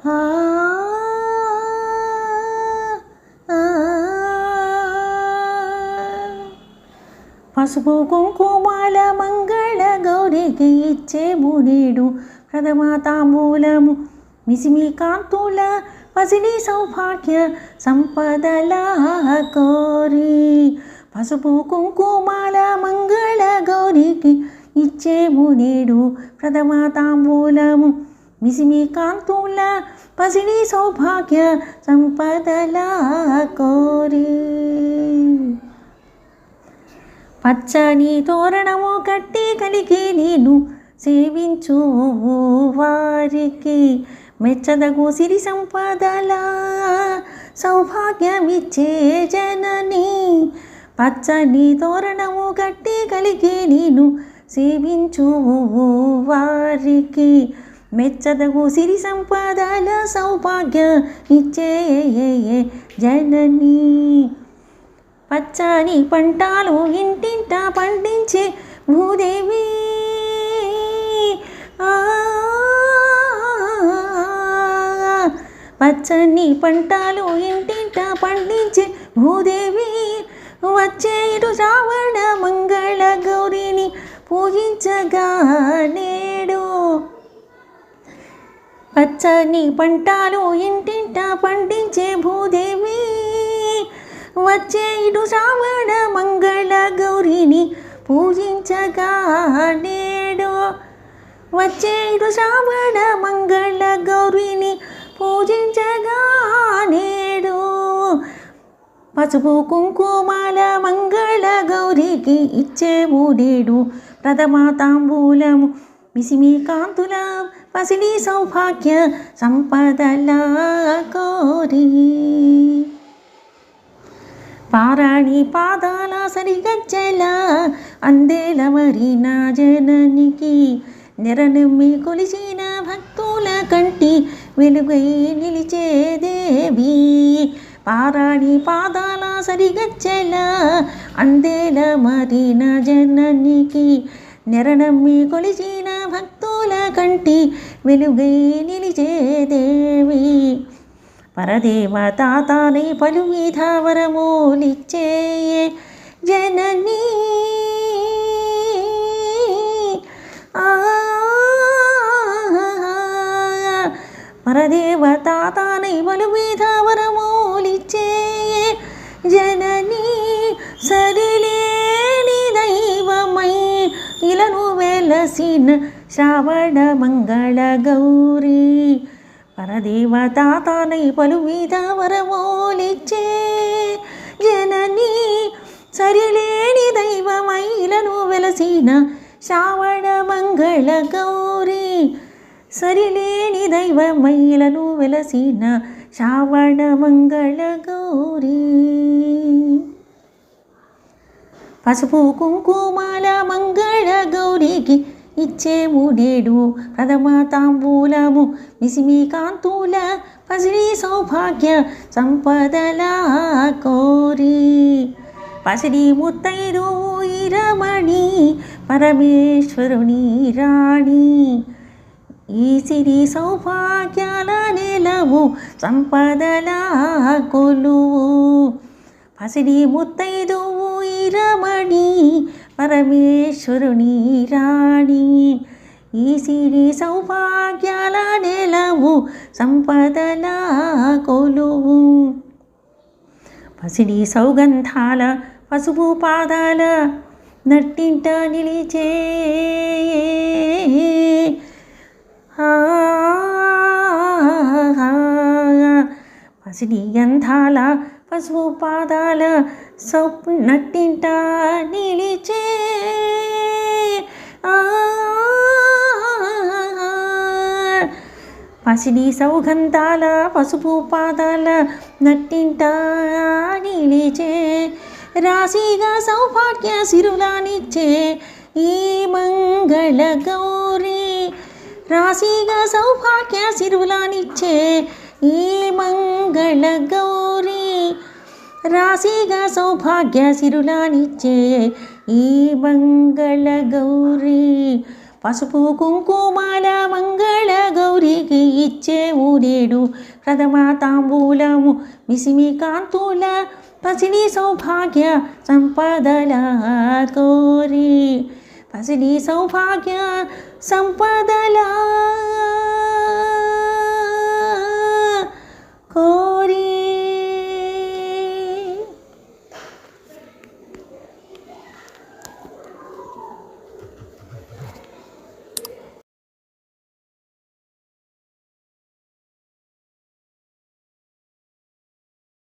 ఆ పసుపు కుంకుమాల మంగళ గౌరికి ఇచ్చేము నేడు ప్రథమ తాంబూలము మిసిమి కాంతుల పసిడి సౌభాగ్య సంపదల కోరి పసుపు కుంకుమాల మంగళ గౌరికి ఇచ్చేము నేడు ప్రథమ తాంబూలము మిసిమి కాంతుల పసిడి సౌభాగ్య సంపదల కోరి పచ్చని తోరణము కట్టి కలిగి నేను సేవించు వారికి మెచ్చదగు సిరి సంపదల సౌభాగ్యమిచ్చే జనని పచ్చని తోరణము కట్టి కలిగి నేను సేవించు వారికి మెచ్చదగు సిరి సంపదల సౌభాగ్య ఇచ్చే జనని పచ్చని పంటలు ఇంటింట పండించే భూదేవి పచ్చని పంటలు ఇంటింట పండించే భూదేవి వచ్చే ఇటు శ్రావణ మంగళ గౌరిని పూజించగా నేడు పచ్చని పంటలు ఇంటింట పండించే భూదేవి వచ్చే ఇటు శ్రావణ మంగళ గౌరిని పూజించగా నేడు వచ్చే ఇటు శ్రావణ మంగళ గౌరిని పూజించగా నేడు పసుపు కుంకుమాల మంగళ గౌరికి ఇచ్చేము నేడు ప్రథమ తాంబూలము మిసిమి కాంతుల పసిడి సౌభాగ్య సంపదల కోరి పారాణి పాదాల సరిగజ్జల అందేల మరి నా జననికి నిరనమ్మి కొలిసిన భక్తుల కంటి వెలుగై నిలిచే దేవి పారాణి పాదాల సరిగజ్జల అందేల మరి నా జననికి నిరనమ్మి కొలిచిన భక్తుల కంటి వెలుగై నిలిచే దేవి పరదేవతాతానై పలు విధ వరములిచ్చే జనని పరదేవతాతానై పలు విధ వరములిచ్చే జనని సరిలేని దైవమై ఇలను వెలసిన శ్రావణ మంగళ గౌరీ పరదేవతాతానై పలు విధ వరములిచ్చే జనని సరిలేని దైవమైలను వెలసిన శ్రావణ మంగళ గౌరీ సరిలేని దైవమైలను వెలసిన శ్రావణ మంగళ గౌరీ పసుపు కుంకుమాల మంగళ గౌరికి ఇచ్చేము నేడు ప్రథమ తాంబూలము మిసిమి కాంతుల పసిడి సౌభాగ్య సంపదల కోరి పసిడి ముత్తైదు రమణి పరమేశ్వరుని రాణి ఈ సిరి సౌభాగ్యాల నెలవు సంపదల కొలువు పసిడి ముత్తైదు రమణి పరమేశ్వరుని రాణి ఈ సిరి సౌభాగ్యాల నెలవు సంపదల కొలువు పసిడి సౌగంధాల పసుపు పాదాల నట్టింట నిలిచే పసిడి గంధాల పసుపు పాదాల నట్టింట నిలిచే పసిడి సౌగంధాల పసుపు పాదాల నట్టింట నిలిచే రాశిగా సౌభాగ్య సిరులానిచ్చే ఈ మంగళ గౌరీ రాశిగా సౌభాగ్య సిరులానిచ్చే ఈ మంగళ గౌరీ రాశిగా సౌభాగ్య సిరులానిచ్చే ఈ మంగళ గౌరీ పసుపు కుంకుమాల మంగళ గౌరికి ఇచ్చేవు నేడు ప్రథమ తాంబూలము మిసిమి కాంతుల పసిడి సౌభాగ్య సంపదల కోరి పసిడి సౌభాగ్య సంపదల